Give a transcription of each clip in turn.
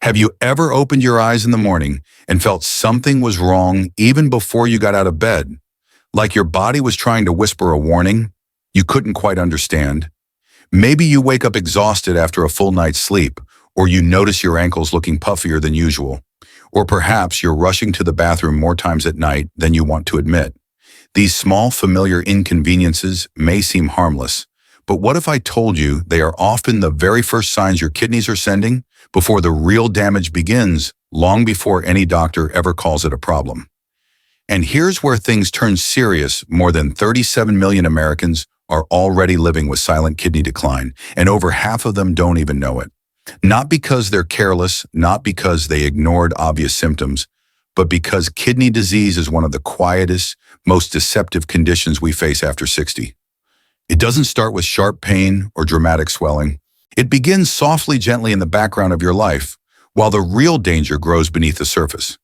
Have you ever opened your eyes in the morning and felt something was wrong even before you got out of bed? Like your body was trying to whisper a warning you couldn't quite understand? Maybe you wake up exhausted after a full night's sleep, or you notice your ankles looking puffier than usual. Or perhaps you're rushing to the bathroom more times at night than you want to admit. These small, familiar inconveniences may seem harmless, but what if I told you they are often the very first signs your kidneys are sending before the real damage begins, long before any doctor ever calls it a problem? And here's where things turn serious. More than 37 million Americans are already living with silent kidney decline, and over half of them don't even know it. Not because they're careless, not because they ignored obvious symptoms, but because kidney disease is one of the quietest, most deceptive conditions we face after 60. It doesn't start with sharp pain or dramatic swelling. It begins softly, gently in the background of your life, while the real danger grows beneath the surface.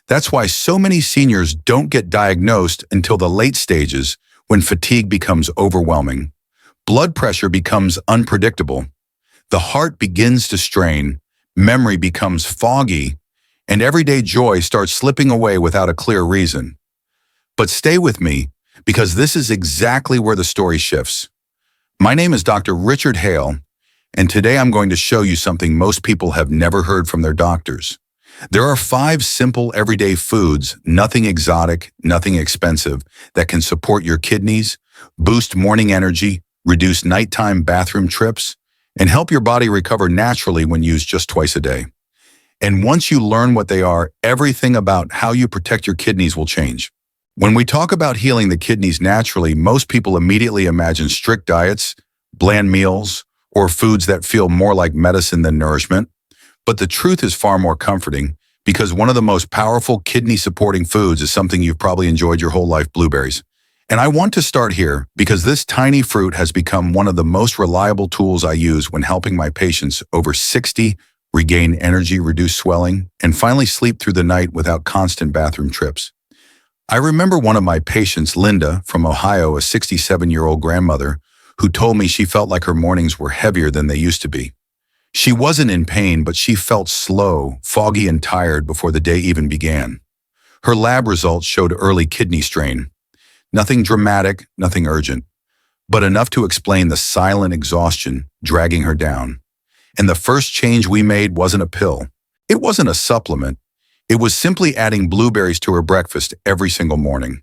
That's why so many seniors don't get diagnosed until the late stages, when fatigue becomes overwhelming, blood pressure becomes unpredictable, the heart begins to strain, memory becomes foggy, and everyday joy starts slipping away without a clear reason. But stay with me, because this is exactly where the story shifts. My name is Dr. Richard Hale, and today I'm going to show you something most people have never heard from their doctors. There are 5 simple everyday foods, nothing exotic, nothing expensive, that can support your kidneys, boost morning energy, reduce nighttime bathroom trips, and help your body recover naturally when used just twice a day. And once you learn what they are, everything about how you protect your kidneys will change. When we talk about healing the kidneys naturally, most people immediately imagine strict diets, bland meals, or foods that feel more like medicine than nourishment. But the truth is far more comforting, because one of the most powerful kidney-supporting foods is something you've probably enjoyed your whole life: blueberries. And I want to start here because this tiny fruit has become one of the most reliable tools I use when helping my patients over 60 regain energy, reduce swelling, and finally sleep through the night without constant bathroom trips. I remember one of my patients, Linda, from Ohio, a 67-year-old grandmother, who told me she felt like her mornings were heavier than they used to be. She wasn't in pain, but she felt slow, foggy, and tired before the day even began. Her lab results showed early kidney strain. Nothing dramatic, nothing urgent, but enough to explain the silent exhaustion dragging her down. And the first change we made wasn't a pill. It wasn't a supplement. It was simply adding blueberries to her breakfast every single morning.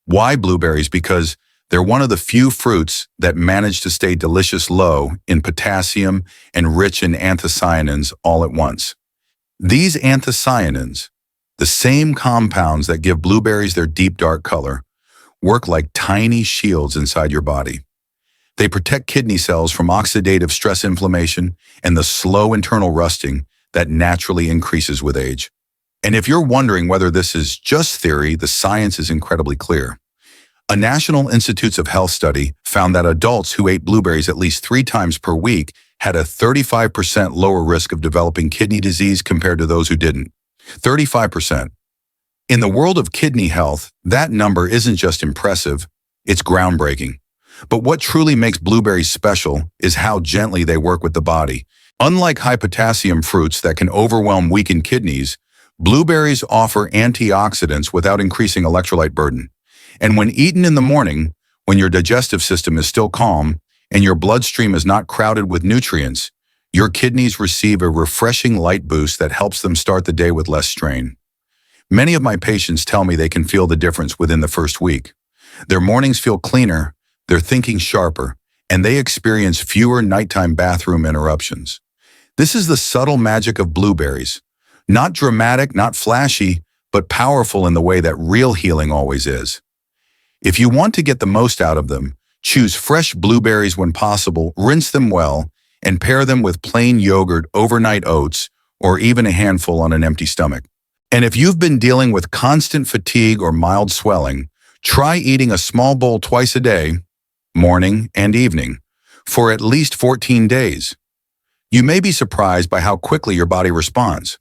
Why blueberries? Because they're one of the few fruits that manage to stay delicious low in potassium and rich in anthocyanins all at once. These anthocyanins, the same compounds that give blueberries their deep dark color, work like tiny shields inside your body. They protect kidney cells from oxidative stress, inflammation, and the slow internal rusting that naturally increases with age. And if you're wondering whether this is just theory, the science is incredibly clear. A National Institutes of Health study found that adults who ate blueberries at least 3 times per week had a 35% lower risk of developing kidney disease compared to those who didn't. 35%. In the world of kidney health, that number isn't just impressive, it's groundbreaking. But what truly makes blueberries special is how gently they work with the body. Unlike high-potassium fruits that can overwhelm weakened kidneys, blueberries offer antioxidants without increasing electrolyte burden. And when eaten in the morning, when your digestive system is still calm and your bloodstream is not crowded with nutrients, your kidneys receive a refreshing light boost that helps them start the day with less strain. Many of my patients tell me they can feel the difference within the first week. Their mornings feel cleaner, their thinking sharper, and they experience fewer nighttime bathroom interruptions. This is the subtle magic of blueberries. Not dramatic, not flashy, but powerful in the way that real healing always is. If you want to get the most out of them, choose fresh blueberries when possible, rinse them well, and pair them with plain yogurt, overnight oats, or even a handful on an empty stomach. And if you've been dealing with constant fatigue or mild swelling, try eating a small bowl twice a day, morning and evening, for at least 14 days. You may be surprised by how quickly your body responds,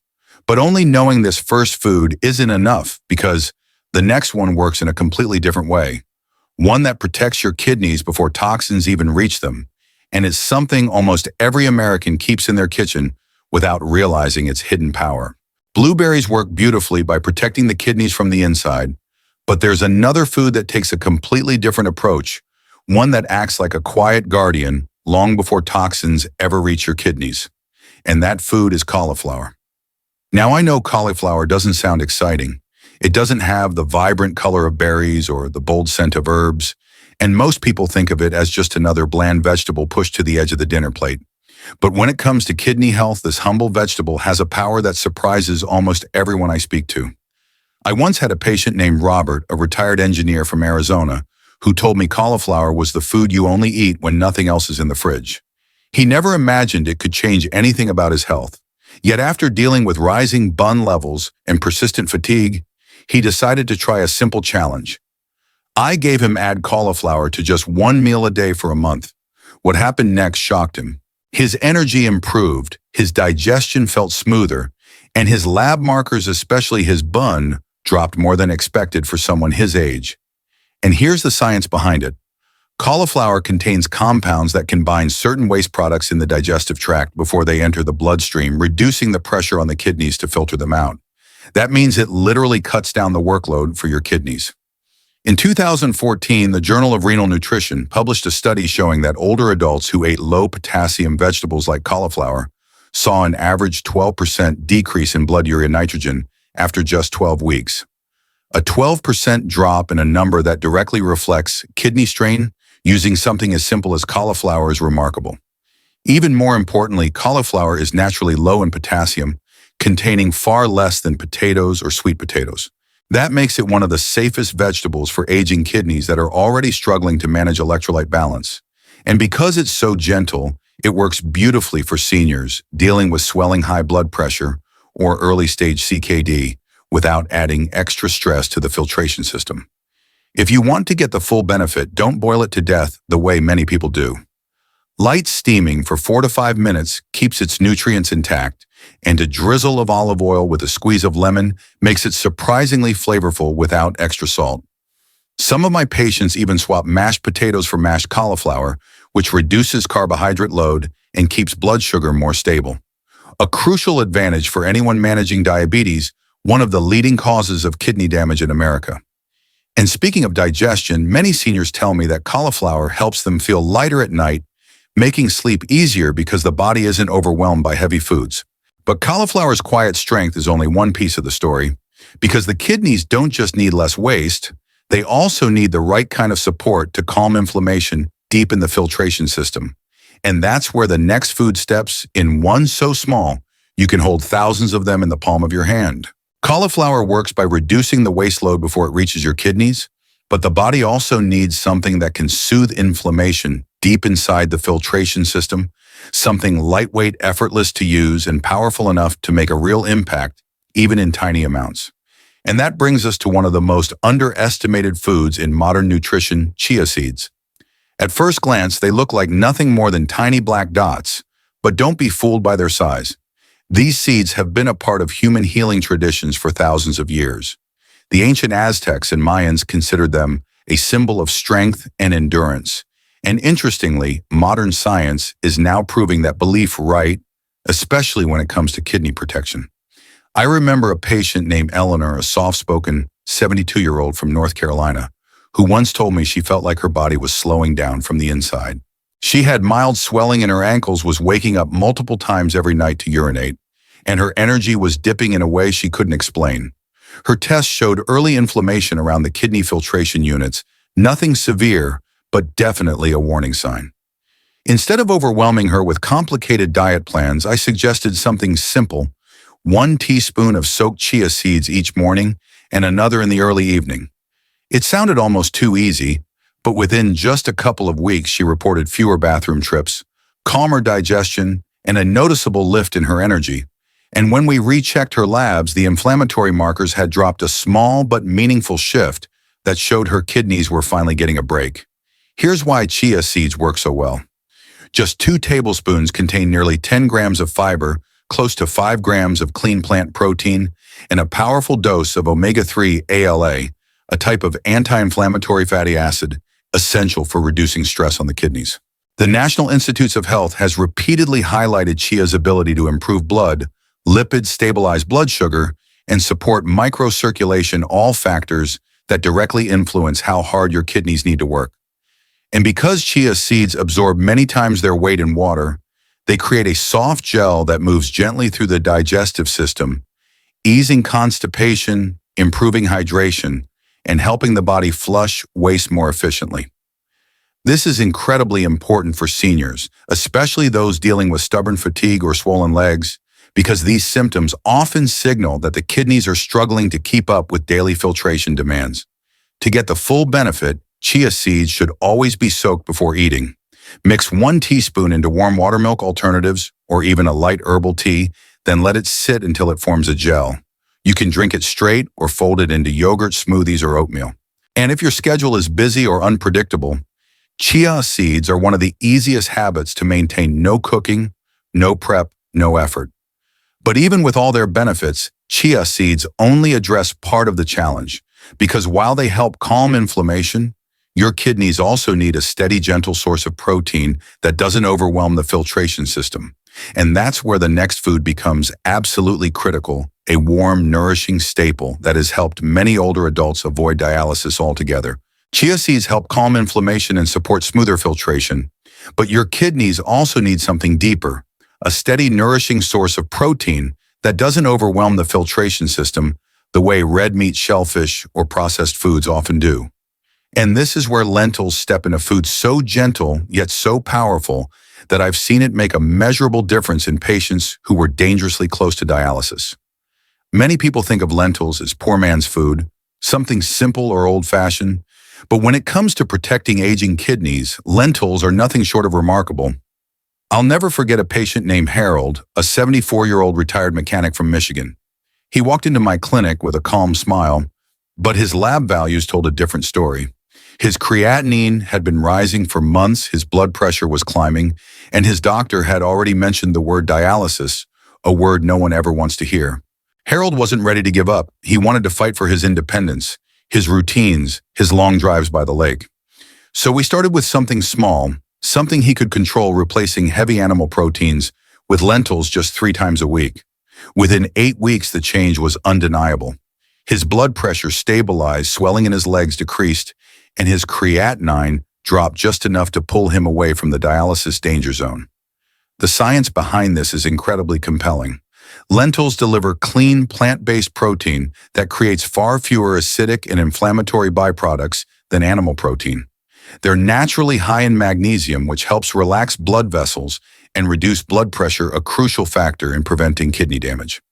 but only knowing this first food isn't enough, because the next one works in a completely different way, one that protects your kidneys before toxins even reach them, and it's something almost every American keeps in their kitchen without realizing its hidden power. Blueberries work beautifully by protecting the kidneys from the inside, but there's another food that takes a completely different approach, one that acts like a quiet guardian long before toxins ever reach your kidneys. And that food is cauliflower. Now I know cauliflower doesn't sound exciting. It doesn't have the vibrant color of berries or the bold scent of herbs, and most people think of it as just another bland vegetable pushed to the edge of the dinner plate. But when it comes to kidney health, this humble vegetable has a power that surprises almost everyone I speak to. I once had a patient named Robert, a retired engineer from Arizona, who told me cauliflower was the food you only eat when nothing else is in the fridge. He never imagined it could change anything about his health. Yet after dealing with rising bun levels and persistent fatigue, he decided to try a simple challenge. I gave him add cauliflower to just one meal a day for a month. What happened next shocked him. His energy improved, his digestion felt smoother, and his lab markers, especially his bun, dropped more than expected for someone his age. And here's the science behind it. Cauliflower contains compounds that can bind certain waste products in the digestive tract before they enter the bloodstream, reducing the pressure on the kidneys to filter them out. That means it literally cuts down the workload for your kidneys. In 2014, the Journal of Renal Nutrition published a study showing that older adults who ate low-potassium vegetables like cauliflower saw an average 12% decrease in blood urea nitrogen after just 12 weeks. A 12% drop in a number that directly reflects kidney strain using something as simple as cauliflower is remarkable. Even more importantly, cauliflower is naturally low in potassium, containing far less than potatoes or sweet potatoes. That makes it one of the safest vegetables for aging kidneys that are already struggling to manage electrolyte balance. And because it's so gentle, it works beautifully for seniors dealing with swelling high blood pressure or early-stage CKD without adding extra stress to the filtration system. If you want to get the full benefit, don't boil it to death the way many people do. Light steaming for 4 to 5 minutes keeps its nutrients intact, and a drizzle of olive oil with a squeeze of lemon makes it surprisingly flavorful without extra salt. Some of my patients even swap mashed potatoes for mashed cauliflower, which reduces carbohydrate load and keeps blood sugar more stable. A crucial advantage for anyone managing diabetes, one of the leading causes of kidney damage in America. And speaking of digestion, many seniors tell me that cauliflower helps them feel lighter at night, making sleep easier because the body isn't overwhelmed by heavy foods. But cauliflower's quiet strength is only one piece of the story, because the kidneys don't just need less waste, they also need the right kind of support to calm inflammation deep in the filtration system. And that's where the next food steps in one so small, you can hold thousands of them in the palm of your hand. Cauliflower works by reducing the waste load before it reaches your kidneys, but the body also needs something that can soothe inflammation deep inside the filtration system, something lightweight, effortless to use, and powerful enough to make a real impact, even in tiny amounts. And that brings us to one of the most underestimated foods in modern nutrition, chia seeds. At first glance, they look like nothing more than tiny black dots, but don't be fooled by their size. These seeds have been a part of human healing traditions for thousands of years. The ancient Aztecs and Mayans considered them a symbol of strength and endurance. And interestingly, modern science is now proving that belief right, especially when it comes to kidney protection. I remember a patient named Eleanor, a soft-spoken 72-year-old from North Carolina, who once told me she felt like her body was slowing down from the inside. She had mild swelling in her ankles, was waking up multiple times every night to urinate, and her energy was dipping in a way she couldn't explain. Her tests showed early inflammation around the kidney filtration units, nothing severe, but definitely a warning sign. Instead of overwhelming her with complicated diet plans, I suggested something simple: 1 teaspoon of soaked chia seeds each morning and another in the early evening. It sounded almost too easy, but within just a couple of weeks, she reported fewer bathroom trips, calmer digestion, and a noticeable lift in her energy. And when we rechecked her labs, the inflammatory markers had dropped a small but meaningful shift that showed her kidneys were finally getting a break. Here's why chia seeds work so well. Just 2 tablespoons contain nearly 10 grams of fiber, close to 5 grams of clean plant protein, and a powerful dose of omega-3 ALA, a type of anti-inflammatory fatty acid essential for reducing stress on the kidneys. The National Institutes of Health has repeatedly highlighted chia's ability to improve blood, lipids, stabilize blood sugar, and support microcirculation, all factors that directly influence how hard your kidneys need to work. And because chia seeds absorb many times their weight in water, they create a soft gel that moves gently through the digestive system, easing constipation, improving hydration, and helping the body flush waste more efficiently. This is incredibly important for seniors, especially those dealing with stubborn fatigue or swollen legs, because these symptoms often signal that the kidneys are struggling to keep up with daily filtration demands. To get the full benefit, chia seeds should always be soaked before eating. Mix 1 teaspoon into warm watermilk alternatives or even a light herbal tea, then let it sit until it forms a gel. You can drink it straight or fold it into yogurt, smoothies, or oatmeal. And if your schedule is busy or unpredictable, chia seeds are one of the easiest habits to maintain: no cooking, no prep, no effort. But even with all their benefits, chia seeds only address part of the challenge, because while they help calm inflammation, your kidneys also need a steady, gentle source of protein that doesn't overwhelm the filtration system. And that's where the next food becomes absolutely critical: a warm, nourishing staple that has helped many older adults avoid dialysis altogether. Chia seeds help calm inflammation and support smoother filtration, but your kidneys also need something deeper: a steady, nourishing source of protein that doesn't overwhelm the filtration system the way red meat, shellfish, or processed foods often do. And this is where lentils step in, a food so gentle yet so powerful that I've seen it make a measurable difference in patients who were dangerously close to dialysis. Many people think of lentils as poor man's food, something simple or old-fashioned, but when it comes to protecting aging kidneys, lentils are nothing short of remarkable. I'll never forget a patient named Harold, a 74-year-old retired mechanic from Michigan. He walked into my clinic with a calm smile, but his lab values told a different story. His creatinine had been rising for months, his blood pressure was climbing, and his doctor had already mentioned the word dialysis, a word no one ever wants to hear. Harold wasn't ready to give up. He wanted to fight for his independence, his routines, his long drives by the lake. So we started with something small, something he could control, replacing heavy animal proteins with lentils just 3 times a week. Within 8 weeks, the change was undeniable. His blood pressure stabilized, swelling in his legs decreased, and his creatinine dropped just enough to pull him away from the dialysis danger zone. The science behind this is incredibly compelling. Lentils deliver clean, plant-based protein that creates far fewer acidic and inflammatory byproducts than animal protein. They're naturally high in magnesium, which helps relax blood vessels and reduce blood pressure, a crucial factor in preventing kidney damage.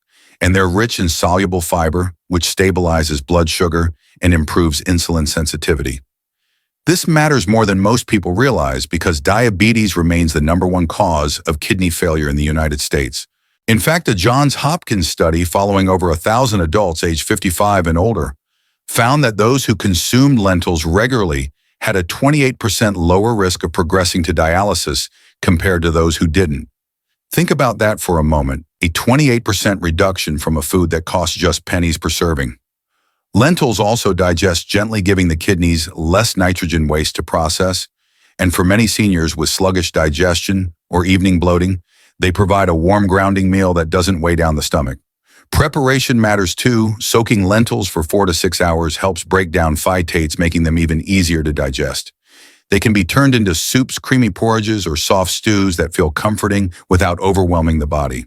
And they're rich in soluble fiber, which stabilizes blood sugar and improves insulin sensitivity. This matters more than most people realize, because diabetes remains the #1 cause of kidney failure in the United States. In fact, a Johns Hopkins study following over 1,000 adults aged 55 and older found that those who consumed lentils regularly had a 28% lower risk of progressing to dialysis compared to those who didn't. Think about that for a moment, a 28% reduction from a food that costs just pennies per serving. Lentils also digest gently, giving the kidneys less nitrogen waste to process, and for many seniors with sluggish digestion or evening bloating, they provide a warm, grounding meal that doesn't weigh down the stomach. Preparation matters too. Soaking lentils for 4 to 6 hours helps break down phytates, making them even easier to digest. They can be turned into soups, creamy porridges, or soft stews that feel comforting without overwhelming the body.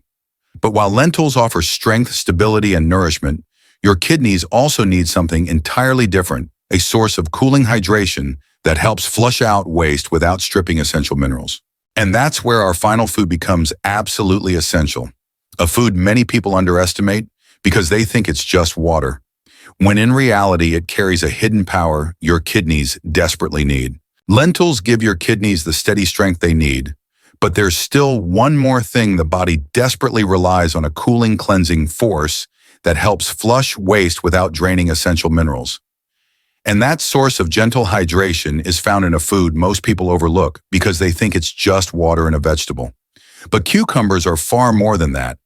But while lentils offer strength, stability, and nourishment, your kidneys also need something entirely different: a source of cooling hydration that helps flush out waste without stripping essential minerals. And that's where our final food becomes absolutely essential. A food many people underestimate because they think it's just water, when in reality it carries a hidden power your kidneys desperately need. Lentils give your kidneys the steady strength they need, but there's still one more thing the body desperately relies on: a cooling, cleansing force that helps flush waste without draining essential minerals. And that source of gentle hydration is found in a food most people overlook because they think it's just water and a vegetable. But cucumbers are far more than that.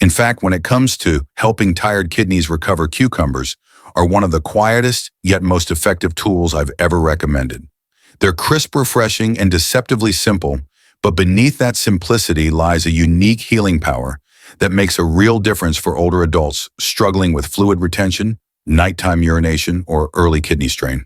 In fact, when it comes to helping tired kidneys recover, cucumbers are one of the quietest yet most effective tools I've ever recommended. They're crisp, refreshing, and deceptively simple, but beneath that simplicity lies a unique healing power that makes a real difference for older adults struggling with fluid retention, nighttime urination, or early kidney strain.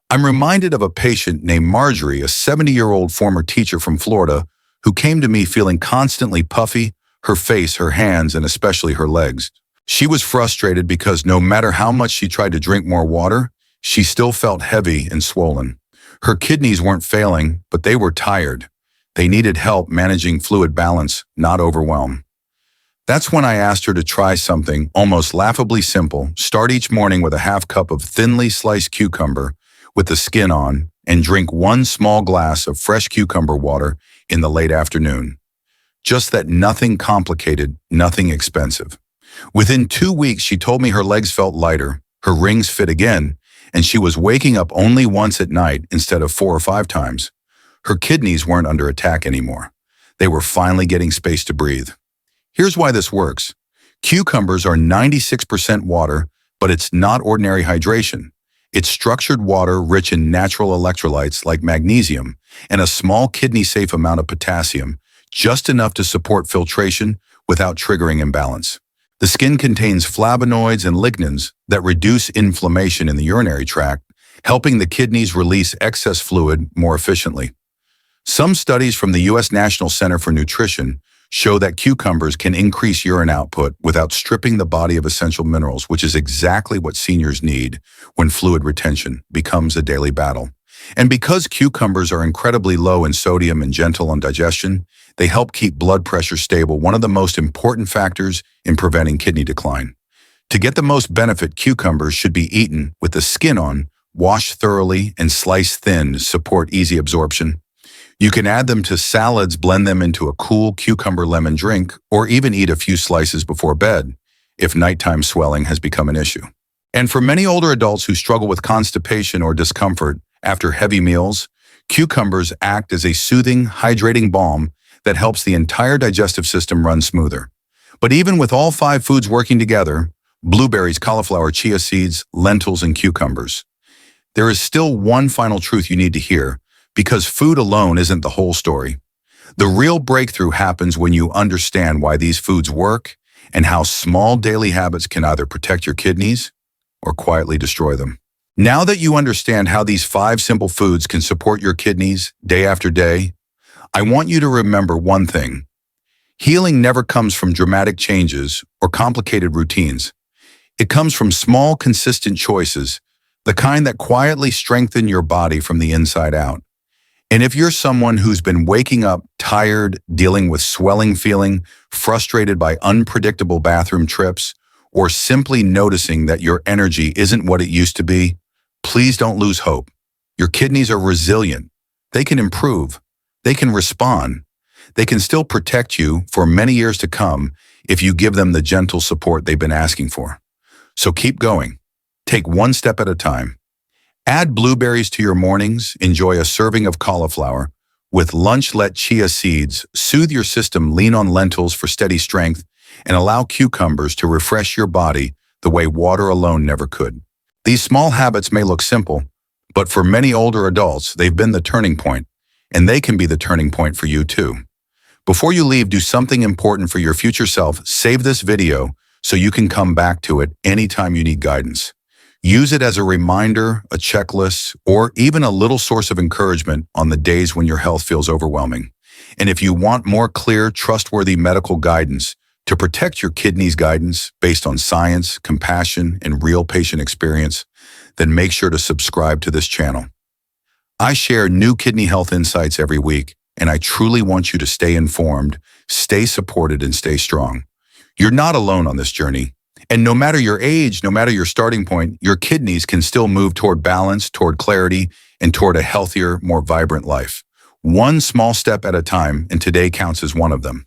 I'm reminded of a patient named Marjorie, a 70-year-old former teacher from Florida, who came to me feeling constantly puffy, her face, her hands, and especially her legs. She was frustrated because no matter how much she tried to drink more water, she still felt heavy and swollen. Her kidneys weren't failing, but they were tired. They needed help managing fluid balance, not overwhelm. That's when I asked her to try something almost laughably simple. Start each morning with a half cup of thinly sliced cucumber with the skin on, and drink 1 small glass of fresh cucumber water in the late afternoon. Just that, nothing complicated, nothing expensive. Within 2 weeks, she told me her legs felt lighter, her rings fit again, and she was waking up only once at night instead of 4 or 5 times. Her kidneys weren't under attack anymore. They were finally getting space to breathe. Here's why this works. Cucumbers are 96% water, but it's not ordinary hydration. It's structured water rich in natural electrolytes like magnesium and a small kidney-safe amount of potassium, just enough to support filtration without triggering imbalance. The skin contains flavonoids and lignans that reduce inflammation in the urinary tract, helping the kidneys release excess fluid more efficiently. Some studies from the U.S. National Center for Nutrition show that cucumbers can increase urine output without stripping the body of essential minerals, which is exactly what seniors need when fluid retention becomes a daily battle. And because cucumbers are incredibly low in sodium and gentle on digestion, they help keep blood pressure stable, one of the most important factors in preventing kidney decline. To get the most benefit, cucumbers should be eaten with the skin on, washed thoroughly, and sliced thin to support easy absorption. You can add them to salads, blend them into a cool cucumber lemon drink, or even eat a few slices before bed if nighttime swelling has become an issue. And for many older adults who struggle with constipation or discomfort after heavy meals, cucumbers act as a soothing, hydrating balm that helps the entire digestive system run smoother. But even with all 5 foods working together, blueberries, cauliflower, chia seeds, lentils, and cucumbers, there is still one final truth you need to hear, because food alone isn't the whole story. The real breakthrough happens when you understand why these foods work and how small daily habits can either protect your kidneys or quietly destroy them. Now that you understand how these 5 simple foods can support your kidneys day after day, I want you to remember one thing. Healing never comes from dramatic changes or complicated routines. It comes from small, consistent choices, the kind that quietly strengthen your body from the inside out. And if you're someone who's been waking up tired, dealing with swelling feeling, frustrated by unpredictable bathroom trips, or simply noticing that your energy isn't what it used to be, please don't lose hope. Your kidneys are resilient. They can improve. They can respond. They can still protect you for many years to come if you give them the gentle support they've been asking for. So keep going. Take one step at a time. Add blueberries to your mornings, enjoy a serving of cauliflower. With lunch, let chia seeds soothe your system, lean on lentils for steady strength, and allow cucumbers to refresh your body the way water alone never could. These small habits may look simple, but for many older adults, they've been the turning point, and they can be the turning point for you too. Before you leave, do something important for your future self. Save this video so you can come back to it anytime you need guidance. Use it as a reminder, a checklist, or even a little source of encouragement on the days when your health feels overwhelming. And if you want more clear, trustworthy medical guidance to protect your kidneys, guidance based on science, compassion, and real patient experience, then make sure to subscribe to this channel. I share new kidney health insights every week, and I truly want you to stay informed, stay supported, and stay strong. You're not alone on this journey. And no matter your age, no matter your starting point, your kidneys can still move toward balance, toward clarity, and toward a healthier, more vibrant life. One small step at a time, and today counts as one of them.